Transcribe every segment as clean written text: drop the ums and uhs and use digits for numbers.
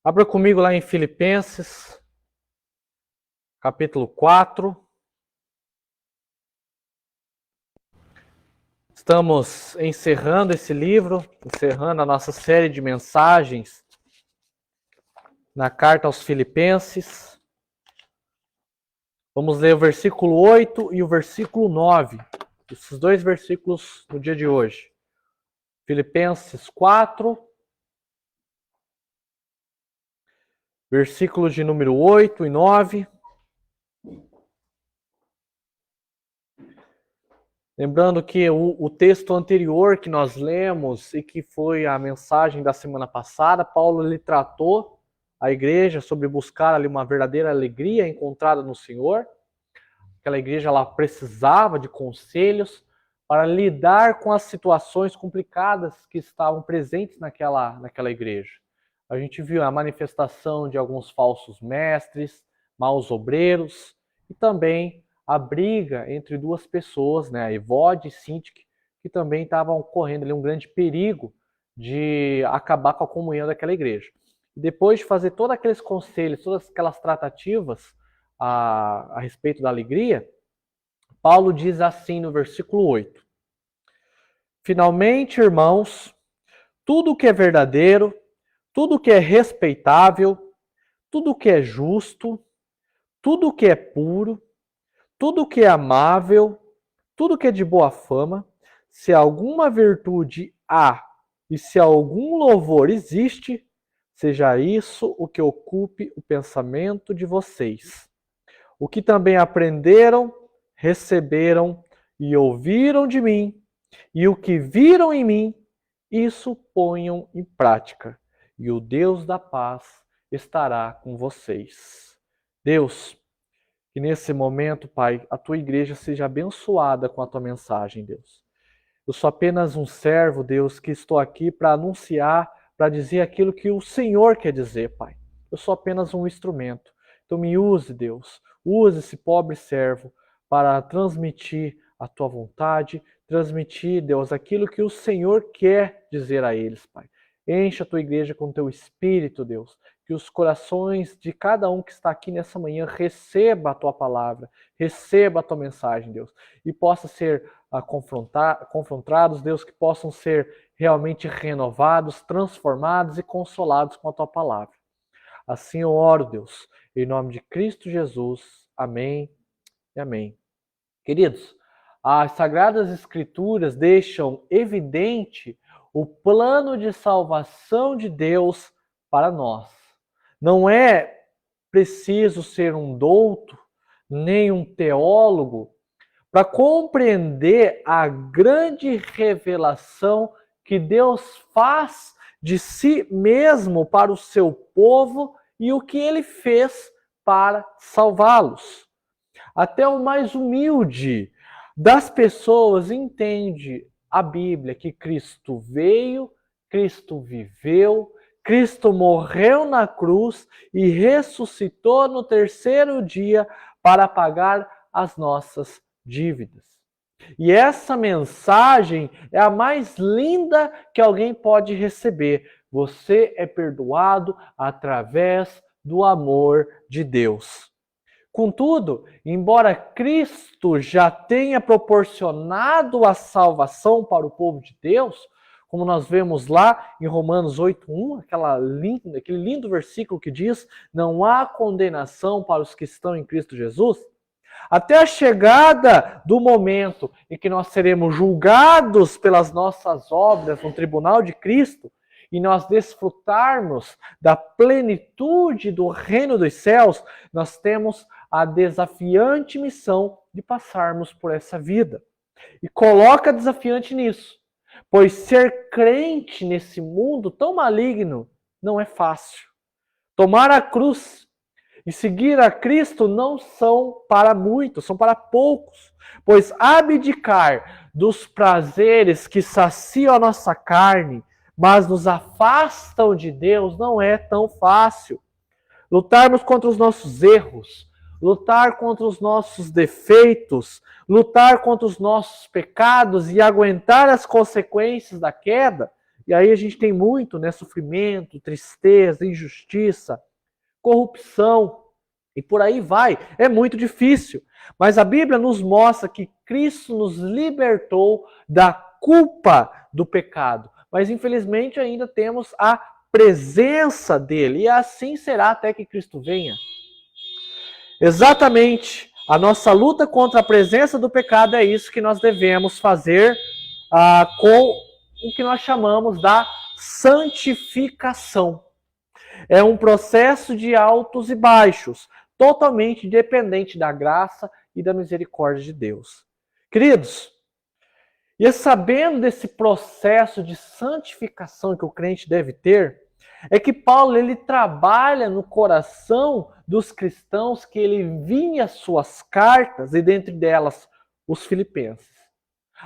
Abra comigo lá em Filipenses, capítulo 4. Estamos encerrando esse livro, encerrando a nossa série de mensagens na carta aos Filipenses. Vamos ler o versículo 8 e o versículo 9. Esses dois versículos no dia de hoje. Filipenses 4, versículos de número 8 e 9. Lembrando que o texto anterior que nós lemos e que foi a mensagem da semana passada, Paulo ele tratou a igreja sobre buscar ali uma verdadeira alegria encontrada no Senhor. Aquela igreja ela precisava de conselhos para lidar com as situações complicadas que estavam presentes naquela igreja. A gente viu a manifestação de alguns falsos mestres, maus obreiros e também a briga entre duas pessoas, né, a Evode e Sintique, que também estavam correndo ali um grande perigo de acabar com a comunhão daquela igreja. E depois de fazer todos aqueles conselhos, todas aquelas tratativas a respeito da alegria, Paulo diz assim no versículo 8: Finalmente, irmãos, tudo que é verdadeiro, tudo que é respeitável, tudo que é justo, tudo que é puro, tudo que é amável, tudo que é de boa fama, se alguma virtude há e se algum louvor existe, seja isso o que ocupe o pensamento de vocês. O que também aprenderam, receberam e ouviram de mim, e o que viram em mim, isso ponham em prática, e o Deus da paz estará com vocês. Deus, que nesse momento, Pai, a tua igreja seja abençoada com a tua mensagem, Deus. Eu sou apenas um servo, Deus, que estou aqui para anunciar, para dizer aquilo que o Senhor quer dizer, Pai. Eu sou apenas um instrumento. Então me use, Deus. Use esse pobre servo para transmitir a tua vontade, transmitir, Deus, aquilo que o Senhor quer dizer a eles, Pai. Enche a tua igreja com o teu espírito, Deus. Que os corações de cada um que está aqui nessa manhã receba a tua palavra, receba a tua mensagem, Deus, e possa ser confrontados, Deus, que possam ser realmente renovados, transformados e consolados com a tua palavra. Assim eu oro, Deus, em nome de Cristo Jesus. Amém e amém. Queridos, as Sagradas Escrituras deixam evidente o plano de salvação de Deus para nós. Não é preciso ser um douto, nem um teólogo, para compreender a grande revelação que Deus faz de si mesmo para o seu povo e o que ele fez para salvá-los. Até o mais humilde das pessoas entende a Bíblia que Cristo veio, Cristo viveu, Cristo morreu na cruz e ressuscitou no terceiro dia para pagar as nossas dívidas. E essa mensagem é a mais linda que alguém pode receber. Você é perdoado através do amor de Deus. Contudo, embora Cristo já tenha proporcionado a salvação para o povo de Deus, como nós vemos lá em Romanos 8:1, aquele lindo versículo que diz: não há condenação para os que estão em Cristo Jesus, até a chegada do momento em que nós seremos julgados pelas nossas obras no tribunal de Cristo e nós desfrutarmos da plenitude do reino dos céus, nós temos a desafiante missão de passarmos por essa vida. E coloca desafiante nisso, pois ser crente nesse mundo tão maligno não é fácil. Tomar a cruz e seguir a Cristo não são para muitos, são para poucos. Pois abdicar dos prazeres que saciam a nossa carne, mas nos afastam de Deus, não é tão fácil. Lutarmos contra os nossos erros, lutar contra os nossos defeitos, lutar contra os nossos pecados e aguentar as consequências da queda, E aí a gente tem muito, né? Sofrimento, tristeza, injustiça, corrupção, e por aí vai. É muito difícil. Mas a Bíblia nos mostra que Cristo nos libertou da culpa do pecado. Mas infelizmente ainda temos a presença dele. E assim será até que Cristo venha. Exatamente. A nossa luta contra a presença do pecado é isso que nós devemos fazer com o que nós chamamos da santificação. É um processo de altos e baixos, totalmente dependente da graça e da misericórdia de Deus. Queridos, e sabendo desse processo de santificação que o crente deve ter, é que Paulo ele trabalha no coração dos cristãos que ele envia suas cartas, e dentre delas os filipenses.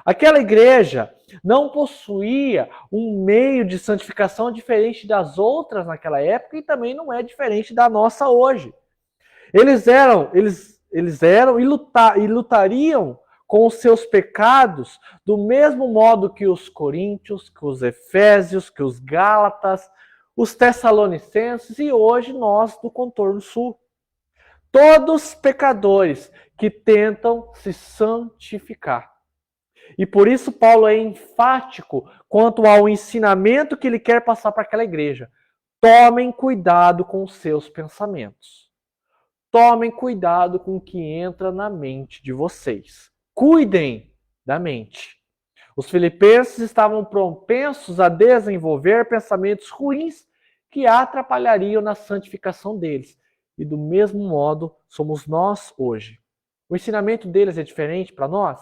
Aquela igreja não possuía um meio de santificação diferente das outras naquela época e também não é diferente da nossa hoje. Eles eram e lutariam com os seus pecados do mesmo modo que os coríntios, que os efésios, que os gálatas, os tessalonicenses e hoje nós do contorno sul. Todos pecadores que tentam se santificar. E por isso Paulo é enfático quanto ao ensinamento que ele quer passar para aquela igreja. Tomem cuidado com os seus pensamentos. Tomem cuidado com o que entra na mente de vocês. Cuidem da mente. Os filipenses estavam propensos a desenvolver pensamentos ruins que atrapalhariam na santificação deles. E do mesmo modo somos nós hoje. O ensinamento deles é diferente para nós?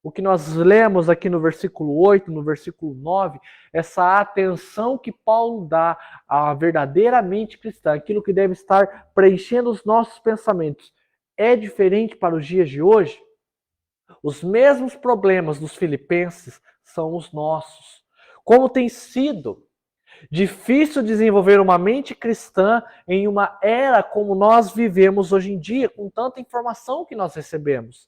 O que nós lemos aqui no versículo 8, no versículo 9, essa atenção que Paulo dá à verdadeira mente cristã, aquilo que deve estar preenchendo os nossos pensamentos, é diferente para os dias de hoje? Os mesmos problemas dos filipenses são os nossos. Como tem sido difícil desenvolver uma mente cristã em uma era como nós vivemos hoje em dia, com tanta informação que nós recebemos.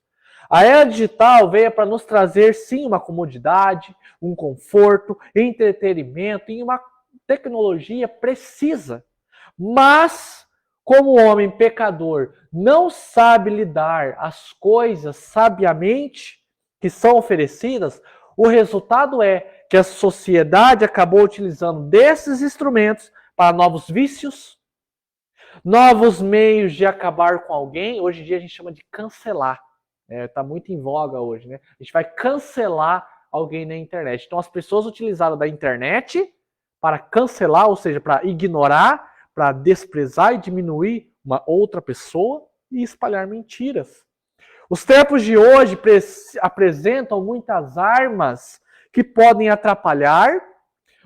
A era digital veio para nos trazer, sim, uma comodidade, um conforto, entretenimento e uma tecnologia precisa. Mas, como o homem pecador não sabe lidar as coisas sabiamente que são oferecidas, o resultado é que a sociedade acabou utilizando desses instrumentos para novos vícios, novos meios de acabar com alguém. Hoje em dia a gente chama de cancelar. Está muito em voga hoje, né? A gente vai cancelar alguém na internet. Então as pessoas utilizaram da internet para cancelar, ou seja, para ignorar, para desprezar e diminuir uma outra pessoa e espalhar mentiras. Os tempos de hoje apresentam muitas armas que podem atrapalhar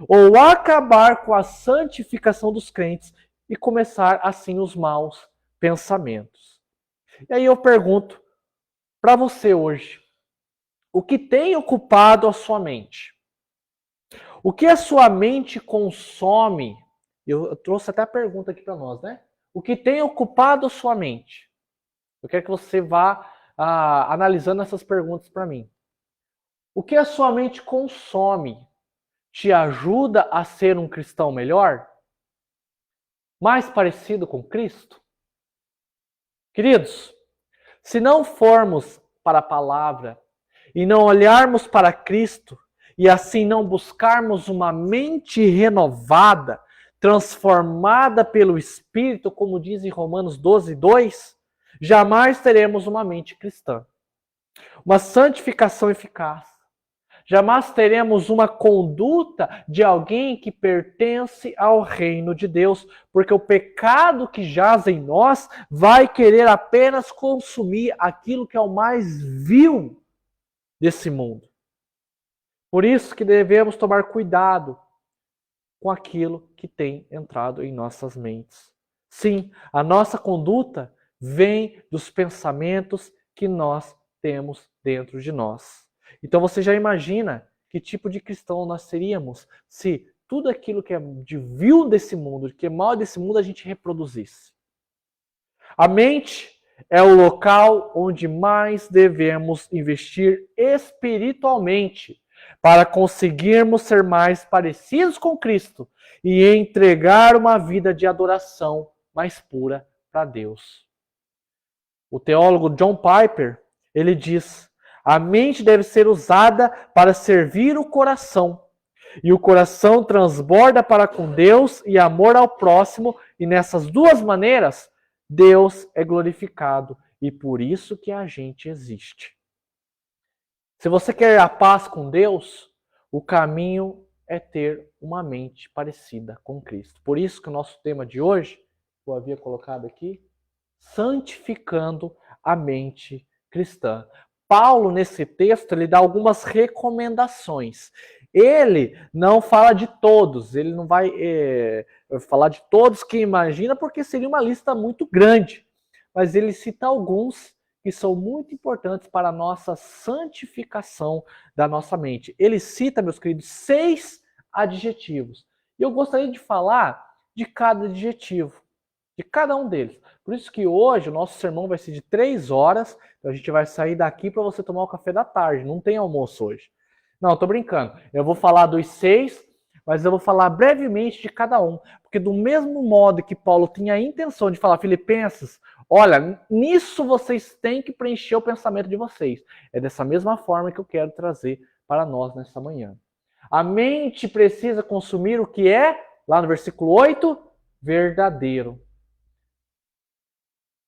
ou acabar com a santificação dos crentes e começar assim os maus pensamentos. E aí eu pergunto para você hoje, o que tem ocupado a sua mente? O que a sua mente consome? Eu trouxe até a pergunta aqui para nós, né? O que tem ocupado a sua mente? Eu quero que você vá analisando essas perguntas para mim. O que a sua mente consome te ajuda a ser um cristão melhor? Mais parecido com Cristo? Queridos, se não formos para a palavra e não olharmos para Cristo e assim não buscarmos uma mente renovada, transformada pelo Espírito, como diz em Romanos 12:2, jamais teremos uma mente cristã. Uma santificação eficaz. Jamais teremos uma conduta de alguém que pertence ao reino de Deus, porque o pecado que jaz em nós vai querer apenas consumir aquilo que é o mais vil desse mundo. Por isso que devemos tomar cuidado com aquilo que tem entrado em nossas mentes. Sim, a nossa conduta vem dos pensamentos que nós temos dentro de nós. Então você já imagina que tipo de cristão nós seríamos se tudo aquilo que é de vil desse mundo, que é mal desse mundo, a gente reproduzisse. A mente é o local onde mais devemos investir espiritualmente, para conseguirmos ser mais parecidos com Cristo e entregar uma vida de adoração mais pura para Deus. O teólogo John Piper, ele diz: a mente deve ser usada para servir o coração, e o coração transborda para com Deus e amor ao próximo, e nessas duas maneiras, Deus é glorificado, e por isso que a gente existe. Se você quer a paz com Deus, o caminho é ter uma mente parecida com Cristo. Por isso que o nosso tema de hoje, eu havia colocado aqui, santificando a mente cristã. Paulo, nesse texto, ele dá algumas recomendações. Ele não fala de todos, ele não vai falar de todos que imagina, porque seria uma lista muito grande. Mas ele cita alguns que são muito importantes para a nossa santificação da nossa mente. Ele cita, meus queridos, 6 adjetivos. E eu gostaria de falar de cada adjetivo, de cada um deles. Por isso que hoje o nosso sermão vai ser de 3 horas, então a gente vai sair daqui para você tomar o café da tarde, não tem almoço hoje. Não, tô brincando. Eu vou falar dos 6, mas eu vou falar brevemente de cada um, porque do mesmo modo que Paulo tinha a intenção de falar Filipenses, olha, nisso vocês têm que preencher o pensamento de vocês. É dessa mesma forma que eu quero trazer para nós nesta manhã. A mente precisa consumir o que é, lá no versículo 8, verdadeiro.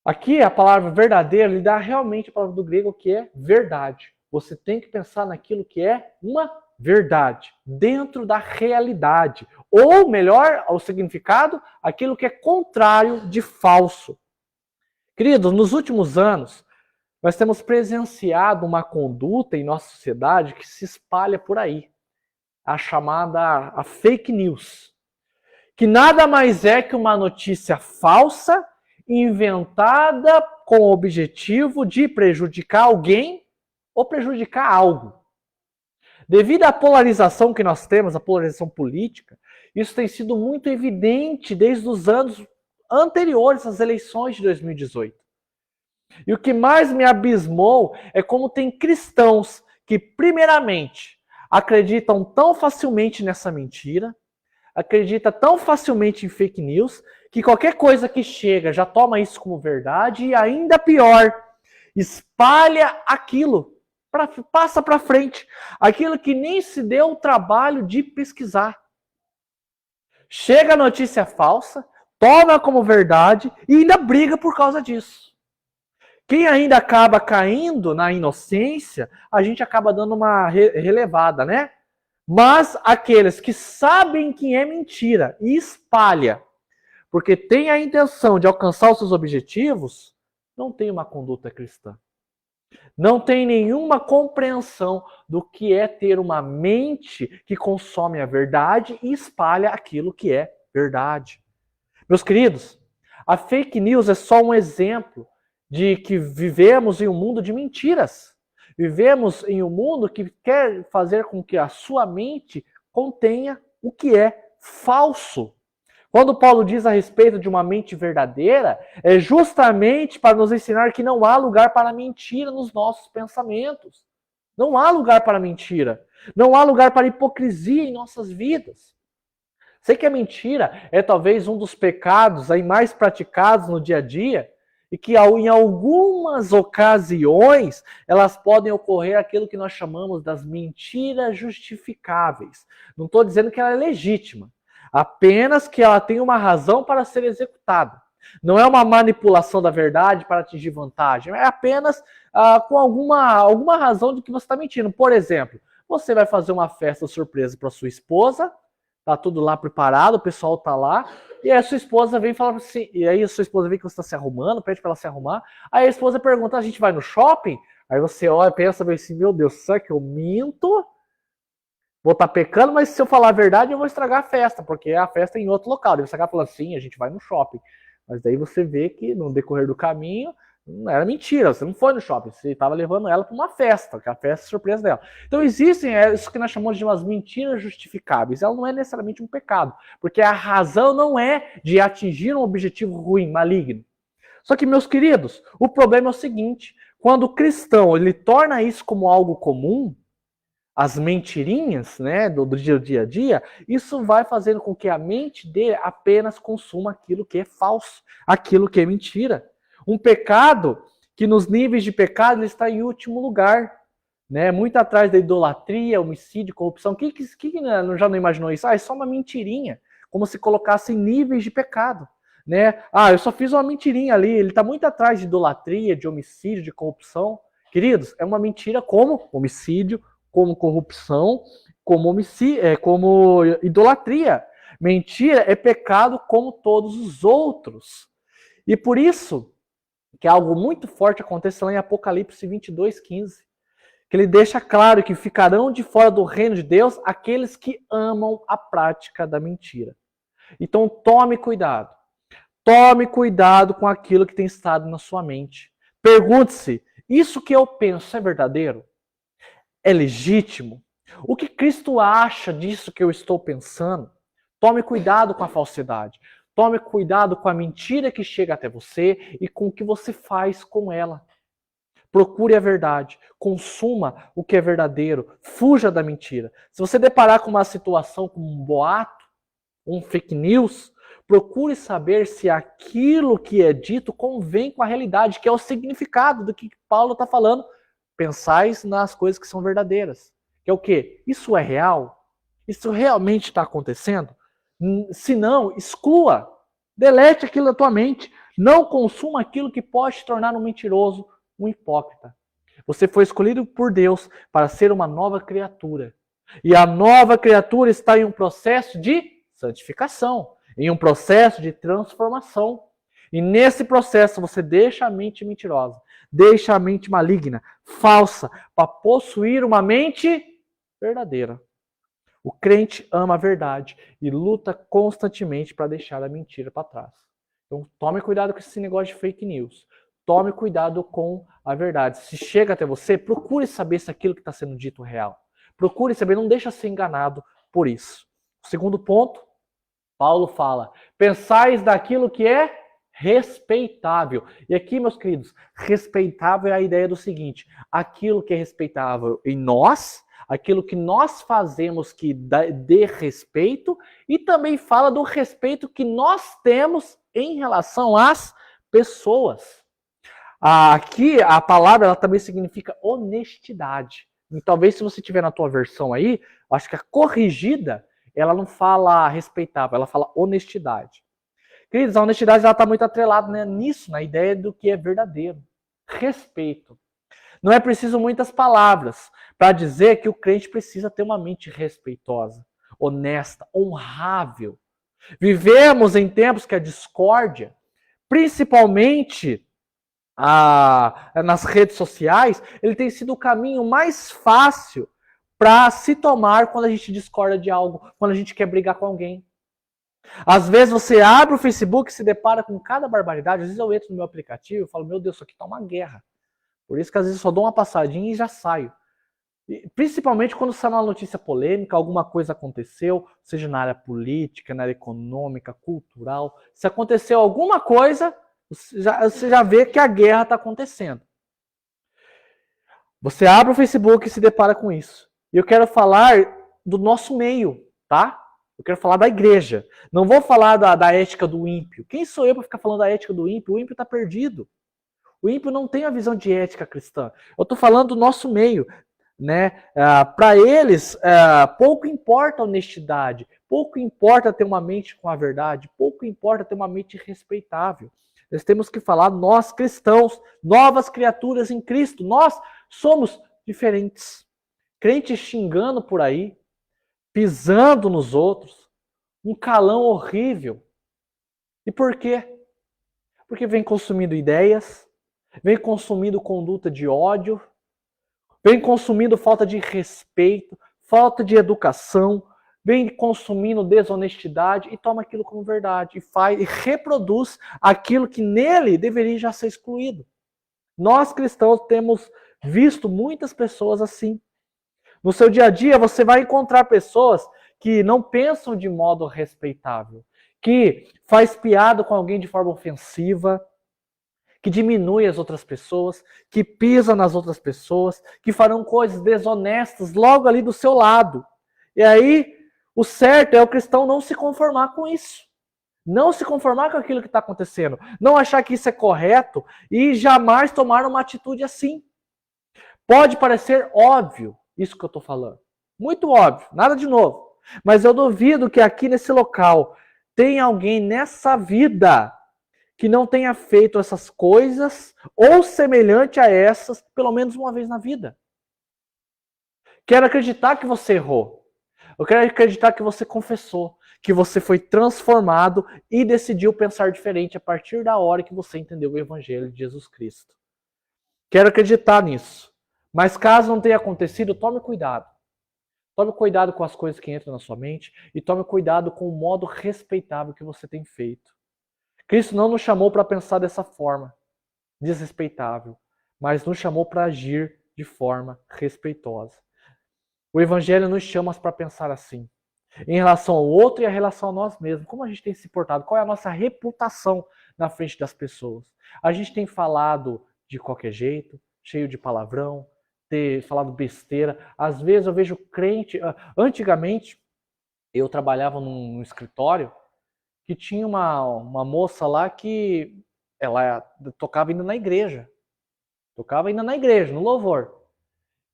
Aqui a palavra verdadeiro lhe dá realmente a palavra do grego que é verdade. Você tem que pensar naquilo que é uma verdade, dentro da realidade. Ou, melhor, ao significado, aquilo que é contrário de falso. Queridos, nos últimos anos, nós temos presenciado uma conduta em nossa sociedade que se espalha por aí. A chamada a fake news. Que nada mais é que uma notícia falsa, inventada com o objetivo de prejudicar alguém ou prejudicar algo. Devido à polarização que nós temos, a polarização política, isso tem sido muito evidente desde os anos anteriores às eleições de 2018. E o que mais me abismou é como tem cristãos que, primeiramente, acreditam tão facilmente nessa mentira, acredita tão facilmente em fake news, que qualquer coisa que chega já toma isso como verdade e ainda pior, espalha aquilo, passa para frente, aquilo que nem se deu o trabalho de pesquisar. Chega a notícia falsa, toma como verdade e ainda briga por causa disso. Quem ainda acaba caindo na inocência, a gente acaba dando uma relevada, né? Mas aqueles que sabem que é mentira e espalha, porque tem a intenção de alcançar os seus objetivos, não tem uma conduta cristã. Não tem nenhuma compreensão do que é ter uma mente que consome a verdade e espalha aquilo que é verdade. Meus queridos, a fake news é só um exemplo de que vivemos em um mundo de mentiras. Vivemos em um mundo que quer fazer com que a sua mente contenha o que é falso. Quando Paulo diz a respeito de uma mente verdadeira, é justamente para nos ensinar que não há lugar para mentira nos nossos pensamentos. Não há lugar para mentira. Não há lugar para hipocrisia em nossas vidas. Sei que a mentira é talvez um dos pecados aí mais praticados no dia a dia, e que em algumas ocasiões elas podem ocorrer aquilo que nós chamamos das mentiras justificáveis. Não estou dizendo que ela é legítima, apenas que ela tem uma razão para ser executada. Não é uma manipulação da verdade para atingir vantagem, é apenas com alguma razão de que você está mentindo. Por exemplo, você vai fazer uma festa surpresa para sua esposa, tá tudo lá preparado, o pessoal tá lá, e aí a sua esposa vem falar assim, e aí a sua esposa vê que você está se arrumando, pede para ela se arrumar, aí a esposa pergunta, a gente vai no shopping? Aí você olha, pensa bem assim, meu Deus, será que eu minto? Vou estar pecando, mas se eu falar a verdade, eu vou estragar a festa, porque a festa é em outro local. Daí você acaba falando assim, a gente vai no shopping. Mas daí você vê que no decorrer do caminho, não era mentira, você não foi no shopping, você estava levando ela para uma festa, que é a festa surpresa dela. Então existem isso que nós chamamos de umas mentiras justificáveis. Ela não é necessariamente um pecado, porque a razão não é de atingir um objetivo ruim, maligno. Só que, meus queridos, o problema é o seguinte, quando o cristão ele torna isso como algo comum, as mentirinhas, né, do dia a dia, isso vai fazendo com que a mente dele apenas consuma aquilo que é falso, aquilo que é mentira. Um pecado que nos níveis de pecado ele está em último lugar, né, muito atrás da idolatria, homicídio, corrupção. Quem já não imaginou isso? É só uma mentirinha, como se colocasse em níveis de pecado. Né? Eu só fiz uma mentirinha ali, ele está muito atrás de idolatria, de homicídio, de corrupção. Queridos, é uma mentira como homicídio, como corrupção, como idolatria. Mentira é pecado como todos os outros. E por isso que algo muito forte acontece lá em Apocalipse 22:15, que ele deixa claro que ficarão de fora do reino de Deus aqueles que amam a prática da mentira. Então tome cuidado. Tome cuidado com aquilo que tem estado na sua mente. Pergunte-se, isso que eu penso é verdadeiro? É legítimo? O que Cristo acha disso que eu estou pensando? Tome cuidado com a falsidade. Tome cuidado com a mentira que chega até você e com o que você faz com ela. Procure a verdade. Consuma o que é verdadeiro. Fuja da mentira. Se você deparar com uma situação como um boato, um fake news, procure saber se aquilo que é dito convém com a realidade, que é o significado do que Paulo está falando. Pensais nas coisas que são verdadeiras. Que é o quê? Isso é real? Isso realmente está acontecendo? Se não, exclua. Delete aquilo da tua mente. Não consuma aquilo que pode te tornar um mentiroso, um hipócrita. Você foi escolhido por Deus para ser uma nova criatura. E a nova criatura está em um processo de santificação, em um processo de transformação. E nesse processo você deixa a mente mentirosa, deixa a mente maligna, falsa, para possuir uma mente verdadeira. O crente ama a verdade e luta constantemente para deixar a mentira para trás. Então tome cuidado com esse negócio de fake news. Tome cuidado com a verdade. Se chega até você, procure saber se aquilo que está sendo dito é real. Procure saber, não deixa ser enganado por isso. O segundo ponto, Paulo fala, pensais daquilo que é respeitável. E aqui, meus queridos, respeitável é a ideia do seguinte, aquilo que é respeitável em nós, aquilo que nós fazemos que dê respeito, e também fala do respeito que nós temos em relação às pessoas. Aqui, a palavra ela também significa honestidade. E talvez se você tiver na tua versão aí, acho que a corrigida, ela não fala respeitável, ela fala honestidade. Queridos, a honestidade está muito atrelada, né, nisso, na ideia do que é verdadeiro. Respeito. Não é preciso muitas palavras para dizer que o crente precisa ter uma mente respeitosa, honesta, honrável. Vivemos em tempos que a discórdia, principalmente nas redes sociais, ele tem sido o caminho mais fácil para se tomar quando a gente discorda de algo, quando a gente quer brigar com alguém. Às vezes você abre o Facebook e se depara com cada barbaridade. Às vezes eu entro no meu aplicativo e falo, meu Deus, isso aqui tá uma guerra. Por isso que às vezes eu só dou uma passadinha e já saio. E, principalmente quando sai uma notícia polêmica, alguma coisa aconteceu, seja na área política, na área econômica, cultural. Se aconteceu alguma coisa, você já vê que a guerra está acontecendo. Você abre o Facebook e se depara com isso. E eu quero falar do nosso meio, tá? Eu quero falar da igreja. Não vou falar da ética do ímpio. Quem sou eu para ficar falando da ética do ímpio? O ímpio está perdido. O ímpio não tem a visão de ética cristã. Eu estou falando do nosso meio. Né? Para eles, pouco importa a honestidade. Pouco importa ter uma mente com a verdade. Pouco importa ter uma mente respeitável. Nós temos que falar, nós cristãos, novas criaturas em Cristo, nós somos diferentes. Crentes xingando por aí, pisando nos outros, um calão horrível. E por quê? Porque vem consumindo ideias, vem consumindo conduta de ódio, vem consumindo falta de respeito, falta de educação, vem consumindo desonestidade e toma aquilo como verdade e reproduz aquilo que nele deveria já ser excluído. Nós cristãos temos visto muitas pessoas assim. No seu dia a dia você vai encontrar pessoas que não pensam de modo respeitável, que faz piada com alguém de forma ofensiva, que diminui as outras pessoas, que pisa nas outras pessoas, que farão coisas desonestas logo ali do seu lado. E aí, o certo é o cristão não se conformar com isso. Não se conformar com aquilo que está acontecendo. Não achar que isso é correto e jamais tomar uma atitude assim. Pode parecer óbvio isso que eu estou falando. Muito óbvio, nada de novo. Mas eu duvido que aqui nesse local tenha alguém nessa vida que não tenha feito essas coisas ou semelhante a essas pelo menos uma vez na vida. Quero acreditar que você errou. Eu quero acreditar que você confessou, que você foi transformado e decidiu pensar diferente a partir da hora que você entendeu o Evangelho de Jesus Cristo. Quero acreditar nisso. Mas caso não tenha acontecido, tome cuidado. Tome cuidado com as coisas que entram na sua mente e tome cuidado com o modo respeitável que você tem feito. Cristo não nos chamou para pensar dessa forma, desrespeitável, mas nos chamou para agir de forma respeitosa. O Evangelho nos chama para pensar assim, em relação ao outro e em relação a nós mesmos. Como a gente tem se portado? Qual é a nossa reputação na frente das pessoas? A gente tem falado de qualquer jeito, cheio de palavrão, ter falado besteira. Às vezes eu vejo crente... Antigamente, eu trabalhava num escritório que tinha uma moça lá que ela tocava ainda na igreja. Tocava ainda na igreja, no louvor.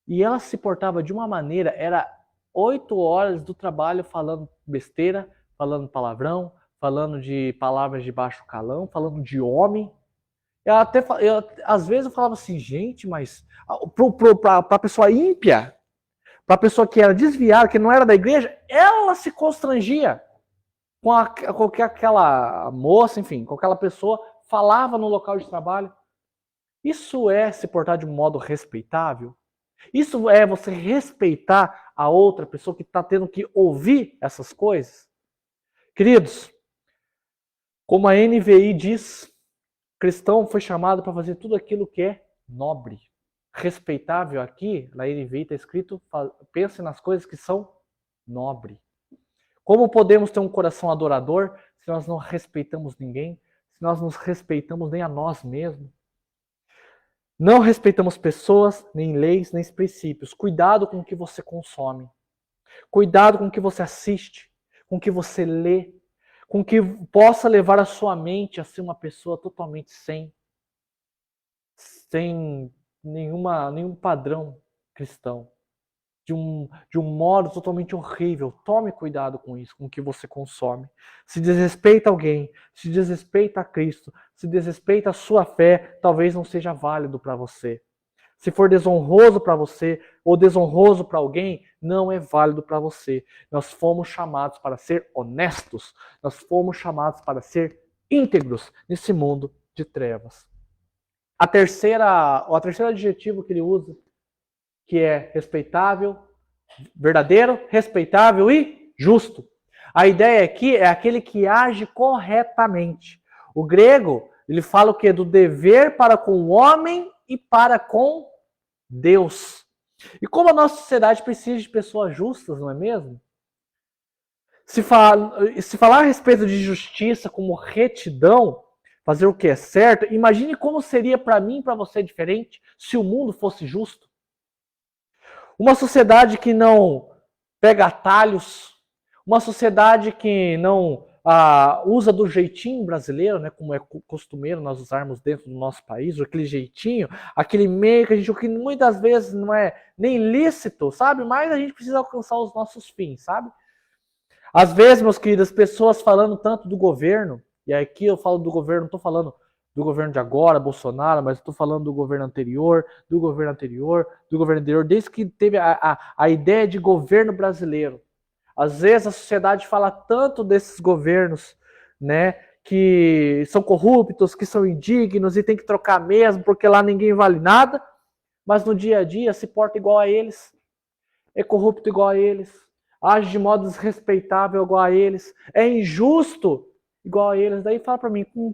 E ela se portava de uma maneira, era 8 horas do trabalho falando besteira, falando palavrão, falando de palavras de baixo calão, falando de homem. Às vezes eu falava assim, gente, mas para a pessoa ímpia, para a pessoa que era desviada, que não era da igreja, ela se constrangia com aquela moça, enfim, com aquela pessoa, falava no local de trabalho. Isso é se portar de um modo respeitável? Isso é você respeitar a outra pessoa que está tendo que ouvir essas coisas? Queridos, como a NVI diz, cristão foi chamado para fazer tudo aquilo que é nobre. Respeitável aqui, na NVI está escrito, pense nas coisas que são nobres. Como podemos ter um coração adorador se nós não respeitamos ninguém, se nós não respeitamos nem a nós mesmos? Não respeitamos pessoas, nem leis, nem princípios. Cuidado com o que você consome. Cuidado com o que você assiste, com o que você lê, com o que possa levar a sua mente a ser uma pessoa totalmente sem nenhum padrão cristão. De um modo totalmente horrível. Tome cuidado com isso, com o que você consome. Se desrespeita alguém, se desrespeita a Cristo, se desrespeita a sua fé, talvez não seja válido para você. Se for desonroso para você ou desonroso para alguém, não é válido para você. Nós fomos chamados para ser honestos. Nós fomos chamados para ser íntegros nesse mundo de trevas. O terceiro adjetivo que ele usa, que é respeitável, verdadeiro, respeitável e justo. A ideia aqui é aquele que age corretamente. O grego, ele fala o quê? Do dever para com o homem e para com Deus. E como a nossa sociedade precisa de pessoas justas, não é mesmo? Se falar a respeito de justiça como retidão, fazer o que é certo, imagine como seria para mim e para você diferente se o mundo fosse justo. Uma sociedade que não pega atalhos, uma sociedade que não usa do jeitinho brasileiro, né, como é costumeiro nós usarmos dentro do nosso país, aquele jeitinho, aquele meio que a gente, que muitas vezes não é nem lícito, sabe? Mas a gente precisa alcançar os nossos fins, sabe? Às vezes, meus queridos, pessoas falando tanto do governo, e aqui eu falo do governo, não estou falando do governo de agora, Bolsonaro, mas estou falando do governo anterior, desde que teve a ideia de governo brasileiro. Às vezes a sociedade fala tanto desses governos, né, que são corruptos, que são indignos e tem que trocar mesmo, porque lá ninguém vale nada, mas no dia a dia se porta igual a eles, é corrupto igual a eles, age de modo desrespeitável igual a eles, é injusto igual a eles. Daí fala para mim, com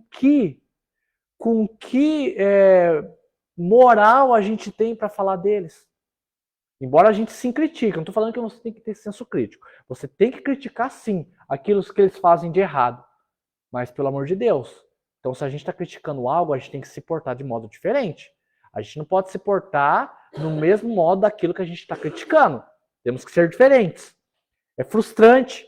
que moral a gente tem para falar deles? Embora a gente sim critique, não estou falando que você tem que ter senso crítico. Você tem que criticar sim aquilo que eles fazem de errado. Mas, pelo amor de Deus, Então, se a gente está criticando algo, a gente tem que se portar de modo diferente. A gente não pode se portar no mesmo modo daquilo que a gente está criticando. Temos que ser diferentes. É frustrante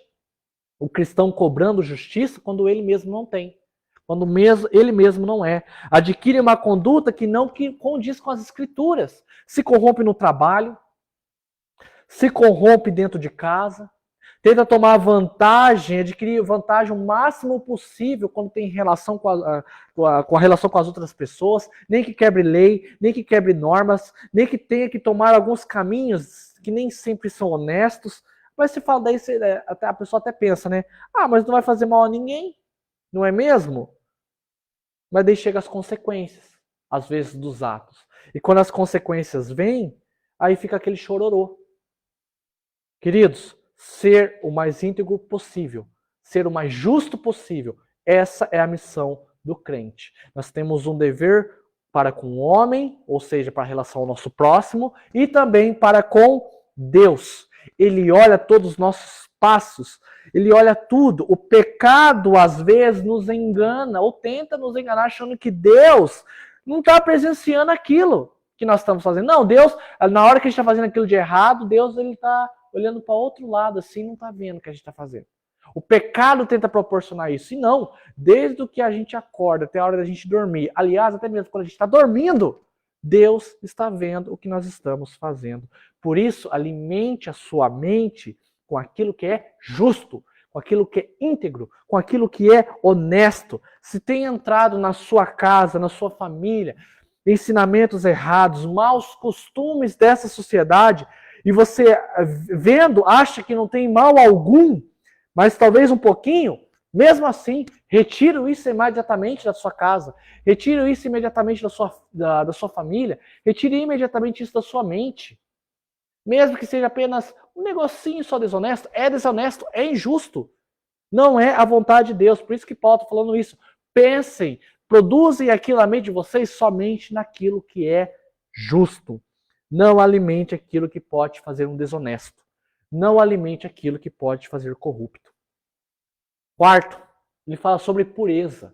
o cristão cobrando justiça quando ele mesmo não tem. Quando ele mesmo não é. Adquire uma conduta que não condiz com as escrituras. Se corrompe no trabalho, se corrompe dentro de casa, tenta tomar vantagem, adquirir vantagem o máximo possível quando tem relação com a relação com as outras pessoas, nem que quebre lei, nem que quebre normas, nem que tenha que tomar alguns caminhos que nem sempre são honestos. Mas se fala daí, a pessoa até pensa, né? Ah, mas não vai fazer mal a ninguém, não é mesmo? Mas daí chega as consequências, às vezes, dos atos. E quando as consequências vêm, aí fica aquele chororô. Queridos, ser o mais íntegro possível, ser o mais justo possível, essa é a missão do crente. Nós temos um dever para com o homem, ou seja, para a relação ao nosso próximo, e também para com Deus. Ele olha todos os nossos passos, ele olha tudo. O pecado, às vezes, nos engana, ou tenta nos enganar, achando que Deus não está presenciando aquilo que nós estamos fazendo. Não, Deus, na hora que a gente está fazendo aquilo de errado, Deus ele está olhando para outro lado, assim, não está vendo o que a gente está fazendo. O pecado tenta proporcionar isso. E não, desde o que a gente acorda até a hora da gente dormir, aliás, até mesmo quando a gente está dormindo, Deus está vendo o que nós estamos fazendo. Por isso, alimente a sua mente com aquilo que é justo, com aquilo que é íntegro, com aquilo que é honesto. Se tem entrado na sua casa, na sua família, ensinamentos errados, maus costumes dessa sociedade, e você vendo, acha que não tem mal algum, mas talvez um pouquinho, mesmo assim, retire isso imediatamente da sua casa, retire isso imediatamente da sua família, retire imediatamente isso da sua mente. Mesmo que seja apenas um negocinho só desonesto, é injusto. Não é a vontade de Deus. Por isso que Paulo está falando isso. Pensem, produzem aquilo na mente de vocês somente naquilo que é justo. Não alimente aquilo que pode fazer um desonesto. Não alimente aquilo que pode fazer corrupto. Quarto, ele fala sobre pureza.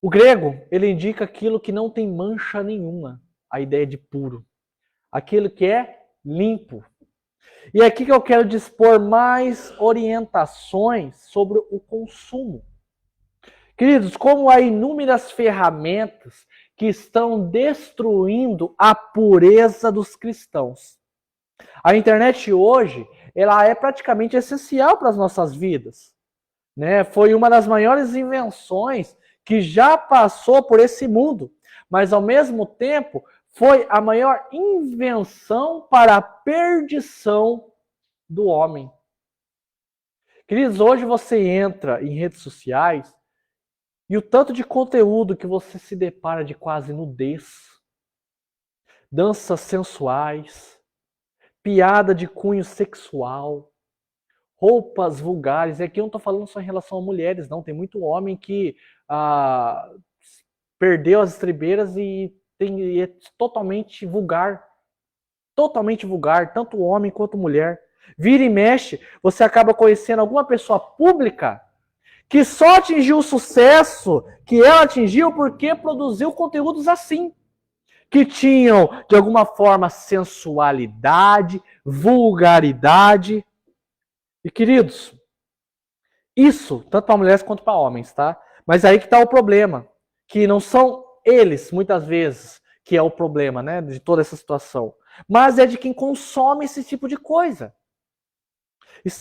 O grego, ele indica aquilo que não tem mancha nenhuma. A ideia de puro. Aquilo que é limpo. E é aqui que eu quero dispor mais orientações sobre o consumo. Queridos, como há inúmeras ferramentas que estão destruindo a pureza dos cristãos. A internet hoje, ela é praticamente essencial para as nossas vidas. Né? Foi uma das maiores invenções que já passou por esse mundo. Mas, ao mesmo tempo, foi a maior invenção para a perdição do homem. Queridos, hoje você entra em redes sociais e o tanto de conteúdo que você se depara de quase nudez, danças sensuais, piada de cunho sexual, roupas vulgares. E aqui eu não estou falando só em relação a mulheres, não. Tem muito homem que perdeu as estribeiras e é totalmente vulgar. Totalmente vulgar, tanto homem quanto mulher. Vira e mexe, você acaba conhecendo alguma pessoa pública que só atingiu o sucesso que ela atingiu porque produziu conteúdos assim, que tinham, de alguma forma, sensualidade, vulgaridade. E, queridos, isso, tanto para mulheres quanto para homens, tá? Mas aí que está o problema, que não são eles, muitas vezes, que é o problema, né, de toda essa situação, mas é de quem consome esse tipo de coisa.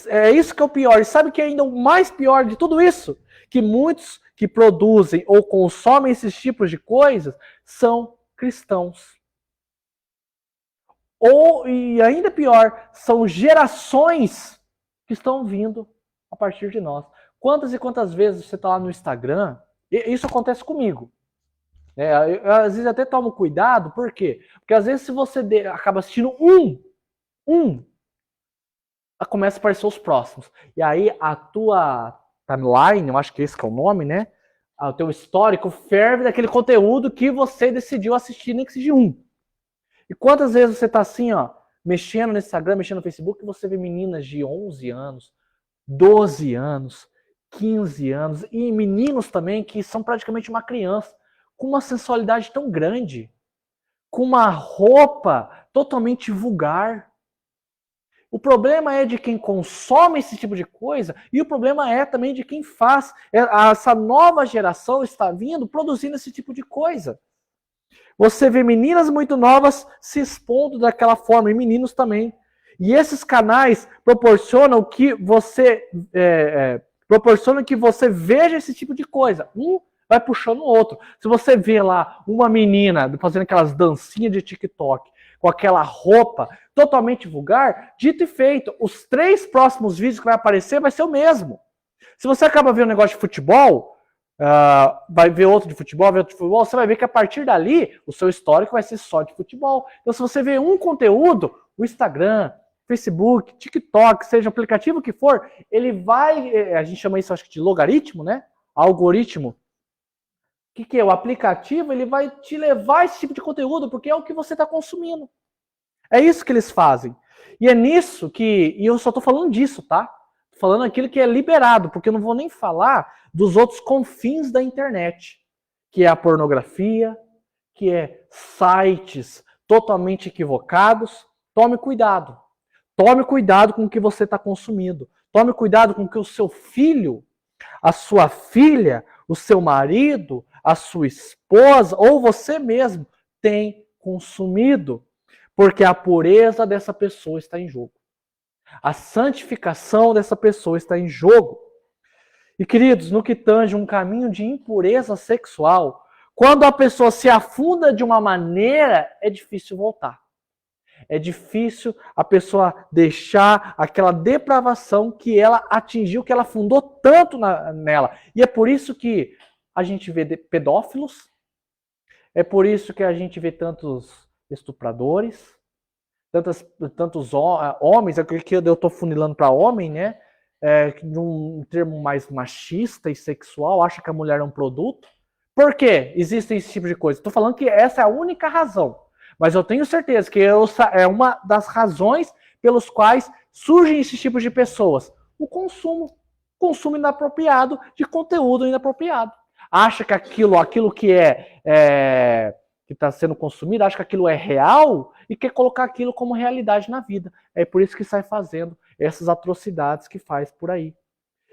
É isso que é o pior. E sabe o que é ainda o mais pior de tudo isso? Que muitos que produzem ou consomem esses tipos de coisas são cristãos. E ainda pior, são gerações que estão vindo a partir de nós. Quantas e quantas vezes você está lá no Instagram, e isso acontece comigo. Eu, às vezes até tomo cuidado, por quê? Porque às vezes se você acaba assistindo começa a aparecer os próximos. E aí a tua timeline, eu acho que esse que é o nome, né? O teu histórico ferve daquele conteúdo que você decidiu assistir, nem que seja um. E quantas vezes você tá assim, ó, mexendo no Instagram, mexendo no Facebook, e você vê meninas de 11 anos, 12 anos, 15 anos, e meninos também que são praticamente uma criança, com uma sensualidade tão grande, com uma roupa totalmente vulgar. O problema é de quem consome esse tipo de coisa e o problema é também de quem faz. Essa nova geração está vindo produzindo esse tipo de coisa. Você vê meninas muito novas se expondo daquela forma e meninos também. E esses canais proporcionam que você veja esse tipo de coisa. Um vai puxando o outro. Se você vê lá uma menina fazendo aquelas dancinhas de TikTok com aquela roupa totalmente vulgar, dito e feito, os 3 próximos vídeos que vai aparecer vai ser o mesmo. Se você acaba vendo um negócio de futebol, vai ver outro de futebol, você vai ver que a partir dali, o seu histórico vai ser só de futebol. Então se você vê um conteúdo, o Instagram, Facebook, TikTok, seja o aplicativo que for, ele vai, a gente chama isso acho que de logaritmo, né? Algoritmo. O que é? O aplicativo, ele vai te levar a esse tipo de conteúdo, porque é o que você está consumindo. É isso que eles fazem. E é nisso que, e eu só estou falando disso, tá? Tô falando aquilo que é liberado, porque eu não vou nem falar dos outros confins da internet, que é a pornografia, que é sites totalmente equivocados. Tome cuidado. Tome cuidado com o que você está consumindo. Tome cuidado com o que o seu filho, a sua filha, o seu marido, a sua esposa ou você mesmo tem consumido. Porque a pureza dessa pessoa está em jogo. A santificação dessa pessoa está em jogo. E queridos, no que tange um caminho de impureza sexual, quando a pessoa se afunda de uma maneira, é difícil voltar. É difícil a pessoa deixar aquela depravação que ela atingiu, que ela afundou tanto nela. E é por isso que a gente vê pedófilos, é por isso que a gente vê tantos estupradores, tantos homens, aqui eu estou funilando para homem, né? Num termo mais machista e sexual, acha que a mulher é um produto. Por quê? Existe esse tipo de coisa. Estou falando que essa é a única razão. Mas eu tenho certeza que é uma das razões pelos quais surgem esses tipos de pessoas. O consumo inapropriado de conteúdo inapropriado. Acha que aquilo que que está sendo consumido, acha que aquilo é real e quer colocar aquilo como realidade na vida. É por isso que sai fazendo essas atrocidades que faz por aí.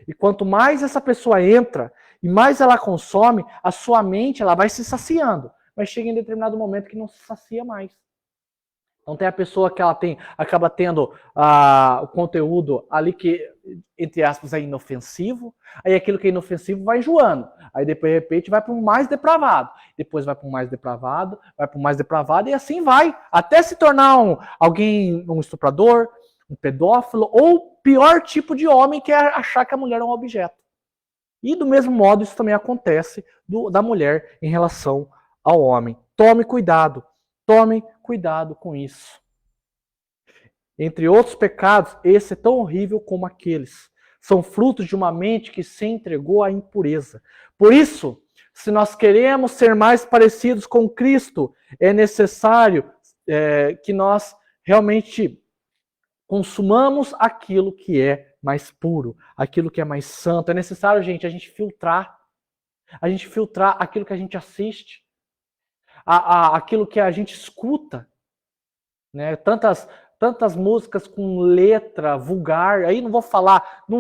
E quanto mais essa pessoa entra e mais ela consome, a sua mente ela vai se saciando. Mas chega em determinado momento que não se sacia mais. Então tem a pessoa que ela acaba tendo o conteúdo ali que, entre aspas, é inofensivo. Aí aquilo que é inofensivo vai enjoando. Aí depois, de repente, vai para um mais depravado. Depois vai para um mais depravado, vai para um mais depravado e assim vai. Até se tornar um estuprador, um pedófilo ou pior tipo de homem que é achar que a mulher é um objeto. E do mesmo modo isso também acontece da mulher em relação ao homem. Tome cuidado com isso. Entre outros pecados, esse é tão horrível como aqueles. São frutos de uma mente que se entregou à impureza. Por isso, se nós queremos ser mais parecidos com Cristo, é necessário que nós realmente consumamos aquilo que é mais puro, aquilo que é mais santo. É necessário, gente, a gente filtrar aquilo que a gente assiste, aquilo que a gente escuta, né? Tantas músicas com letra vulgar, aí não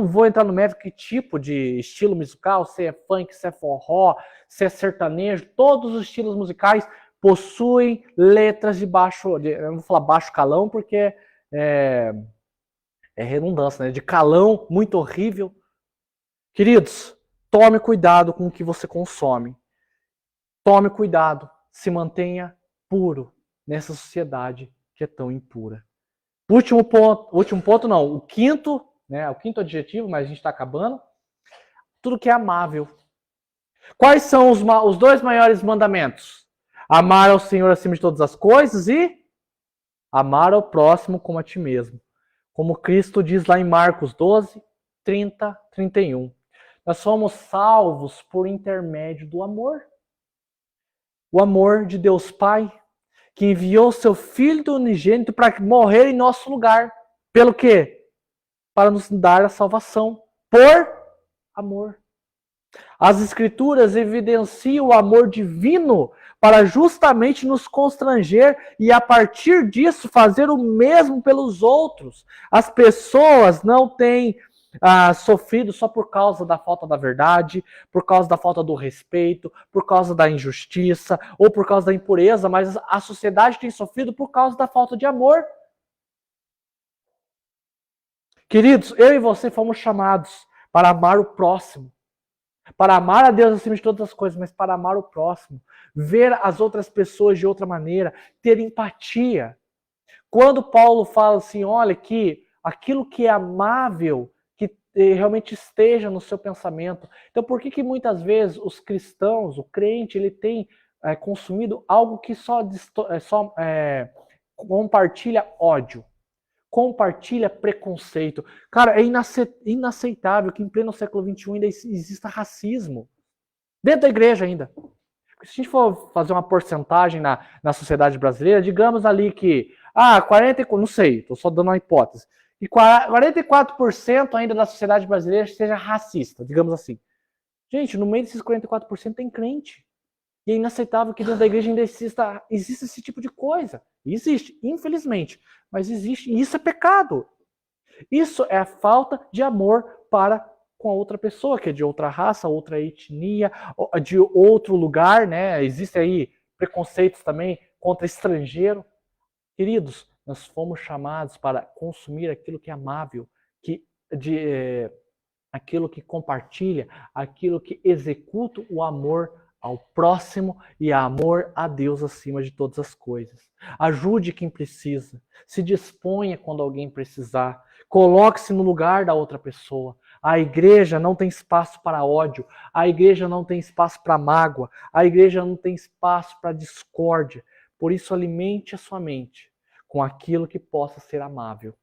vou entrar no mérito que tipo de estilo musical, se é funk, se é forró, se é sertanejo, todos os estilos musicais possuem letras de baixo, eu não vou falar baixo calão porque é redundância, né? De calão muito horrível. Queridos, tome cuidado com o que você consome. Tome cuidado. Se mantenha puro nessa sociedade que é tão impura. Último ponto não, o quinto adjetivo, mas a gente está acabando. Tudo que é amável. Quais são os 2 maiores mandamentos? Amar ao Senhor acima de todas as coisas e amar ao próximo como a ti mesmo. Como Cristo diz lá em Marcos 12, 30, 31. Nós somos salvos por intermédio do amor. O amor de Deus Pai, que enviou seu Filho unigênito para morrer em nosso lugar. Pelo quê? Para nos dar a salvação. Por amor. As Escrituras evidenciam o amor divino para justamente nos constranger e, a partir disso, fazer o mesmo pelos outros. As pessoas não têm sofrido só por causa da falta da verdade, por causa da falta do respeito, por causa da injustiça ou por causa da impureza, mas a sociedade tem sofrido por causa da falta de amor. Queridos, eu e você fomos chamados para amar o próximo. Para amar a Deus acima de todas as coisas, mas para amar o próximo. Ver as outras pessoas de outra maneira. Ter empatia. Quando Paulo fala assim, olha, que aquilo que é amável, que realmente esteja no seu pensamento. Então, por que muitas vezes os cristãos, o crente, ele tem consumido algo que só compartilha ódio? Compartilha preconceito. Cara, é inaceitável que em pleno século XXI ainda exista racismo. Dentro da igreja ainda. Se a gente for fazer uma porcentagem na sociedade brasileira, digamos ali que, 40, não sei, estou só dando uma hipótese, e 44% ainda da sociedade brasileira seja racista, digamos assim. Gente, no meio desses 44% tem crente. E é inaceitável que dentro da igreja ainda exista esse tipo de coisa. Existe, infelizmente. Mas existe, e isso é pecado. Isso é a falta de amor para com a outra pessoa, que é de outra raça, outra etnia, de outro lugar, né? Existem aí preconceitos também contra estrangeiro. Queridos, nós fomos chamados para consumir aquilo que é amável, aquilo que compartilha, aquilo que executa o amor ao próximo e amor a Deus acima de todas as coisas. Ajude quem precisa, se disponha quando alguém precisar, coloque-se no lugar da outra pessoa. A igreja não tem espaço para ódio, a igreja não tem espaço para mágoa, a igreja não tem espaço para discórdia. Por isso, alimente a sua mente com aquilo que possa ser amável.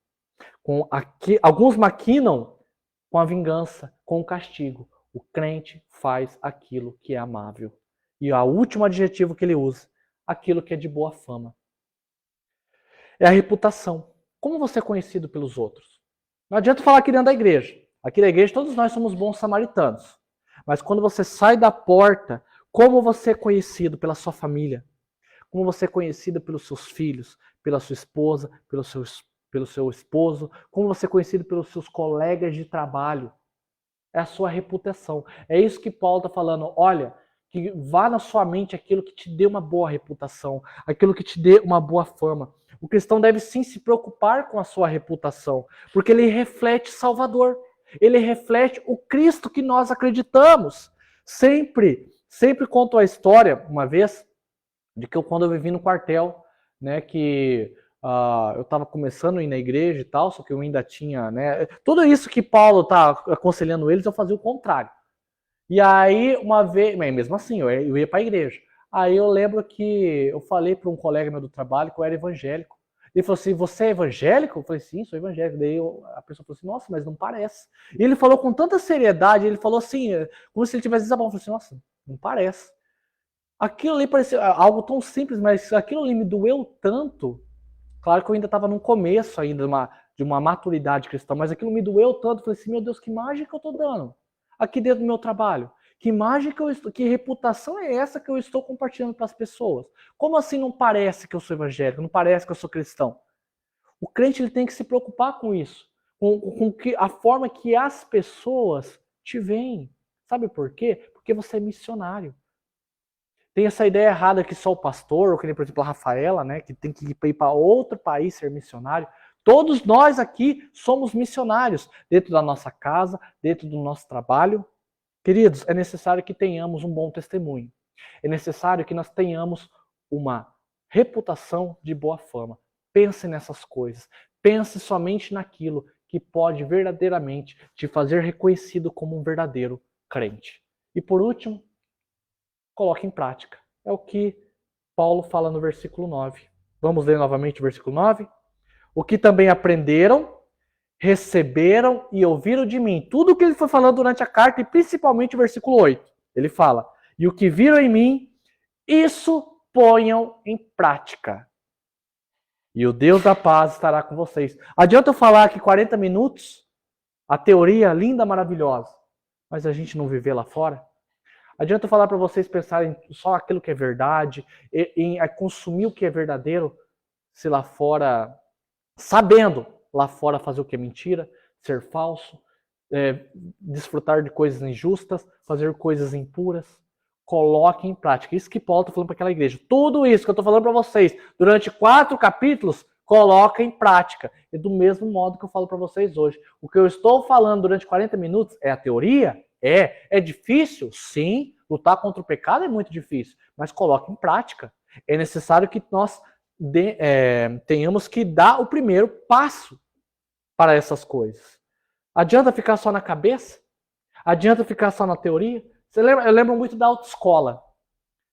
Alguns maquinam com a vingança, com o castigo. O crente faz aquilo que é amável. E o último adjetivo que ele usa, aquilo que é de boa fama. É a reputação. Como você é conhecido pelos outros? Não adianta falar aqui dentro da igreja. Aqui na igreja todos nós somos bons samaritanos. Mas quando você sai da porta, como você é conhecido pela sua família? Como você é conhecido pelos seus filhos, pela sua esposa, pelo seu esposo? Como você é conhecido pelos seus colegas de trabalho? É a sua reputação. É isso que Paulo está falando. Olha, que vá na sua mente aquilo que te dê uma boa reputação, aquilo que te dê uma boa fama. O cristão deve sim se preocupar com a sua reputação, porque ele reflete Salvador. Ele reflete o Cristo que nós acreditamos. Sempre conto a história, uma vez, de que quando eu vivi no quartel, né, que eu estava começando a ir na igreja e tal, só que eu ainda tinha, né, tudo isso que Paulo está aconselhando eles, eu fazia o contrário. E aí, uma vez, mas mesmo assim, eu ia para a igreja. Aí eu lembro que eu falei para um colega meu do trabalho que eu era evangélico. Ele falou assim, você é evangélico? Eu falei, sim, sou evangélico. Daí a pessoa falou assim, nossa, mas não parece. E ele falou com tanta seriedade, ele falou assim, como se ele tivesse desabafado. Eu falei assim, nossa, não parece. Aquilo ali parecia algo tão simples, mas aquilo ali me doeu tanto. Claro que eu ainda estava no começo ainda de uma maturidade cristã, mas aquilo me doeu tanto. Eu falei assim, meu Deus, que imagem que eu estou dando aqui dentro do meu trabalho? Que imagem que reputação é essa que eu estou compartilhando para as pessoas? Como assim não parece que eu sou evangélico? Não parece que eu sou cristão? O crente ele tem que se preocupar com isso, com a forma que as pessoas te veem. Sabe por quê? Porque você é missionário. Tem essa ideia errada que só o pastor, ou que nem, por exemplo, a Rafaela, né, que tem que ir para outro país ser missionário. Todos nós aqui somos missionários, dentro da nossa casa, dentro do nosso trabalho. Queridos, é necessário que tenhamos um bom testemunho. É necessário que nós tenhamos uma reputação de boa fama. Pense nessas coisas. Pense somente naquilo que pode verdadeiramente te fazer reconhecido como um verdadeiro crente. E por último, coloque em prática. É o que Paulo fala no versículo 9. Vamos ler novamente o versículo 9? O que também aprenderam, receberam e ouviram de mim. Tudo o que ele foi falando durante a carta, e principalmente o versículo 8. Ele fala, e o que viram em mim, isso ponham em prática. E o Deus da paz estará com vocês. Adianta eu falar aqui 40 minutos? A teoria linda, maravilhosa. mas a gente não viver lá fora? Adianta eu falar para vocês pensarem só aquilo que é verdade, em consumir o que é verdadeiro, se lá fora, sabendo lá fora fazer o que é mentira, ser falso, desfrutar de coisas injustas, fazer coisas impuras. Coloque em prática. Isso que Paulo está falando para aquela igreja. Tudo isso que eu estou falando para vocês durante 4 capítulos, coloca em prática. E do mesmo modo que eu falo para vocês hoje. O que eu estou falando durante 40 minutos é a teoria? É difícil? Sim. Lutar contra o pecado é muito difícil. Mas coloque em prática. É necessário que nós tenhamos que dar o primeiro passo para essas coisas. Adianta ficar só na cabeça? Adianta ficar só na teoria? Eu lembro muito da autoescola.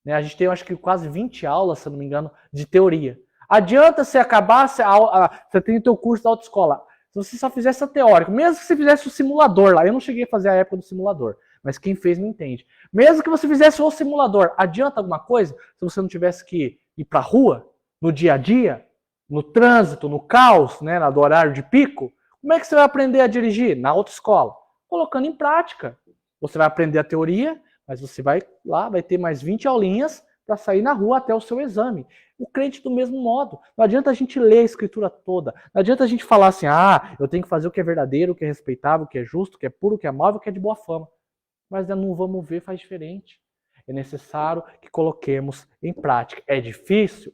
Né? A gente tem, acho que, quase 20 aulas, se não me engano, de teoria. Adianta você acabar, você tem o teu curso da autoescola. Se você só fizesse a teórica, mesmo que você fizesse o simulador lá, eu não cheguei a fazer a época do simulador, mas quem fez me entende. Mesmo que você fizesse o simulador, adianta alguma coisa se você não tivesse que ir para a rua, no dia a dia, no trânsito, no caos, né, do horário de pico? Como é que você vai aprender a dirigir? Na autoescola. Colocando em prática. Você vai aprender a teoria, mas você vai lá, vai ter mais 20 aulinhas para sair na rua até o seu exame. O crente do mesmo modo. Não adianta a gente ler a escritura toda. Não adianta a gente falar assim, eu tenho que fazer o que é verdadeiro, o que é respeitável, o que é justo, o que é puro, o que é amável, o que é de boa fama. Mas não vamos ver, faz diferente. É necessário que coloquemos em prática. É difícil?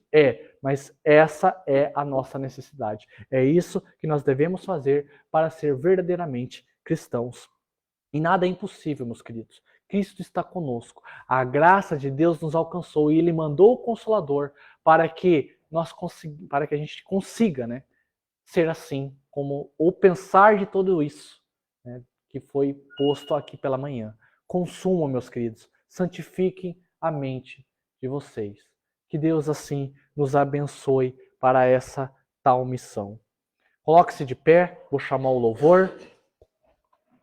Mas essa é a nossa necessidade. É isso que nós devemos fazer para ser verdadeiramente cristãos. E nada é impossível, meus queridos. Cristo está conosco. A graça de Deus nos alcançou e Ele mandou o Consolador para que a gente consiga, né, ser assim, ou pensar de tudo isso, né, que foi posto aqui pela manhã. Consumam, meus queridos. Santifiquem a mente de vocês. Que Deus assim nos abençoe para essa tal missão. Coloque-se de pé, vou chamar o louvor.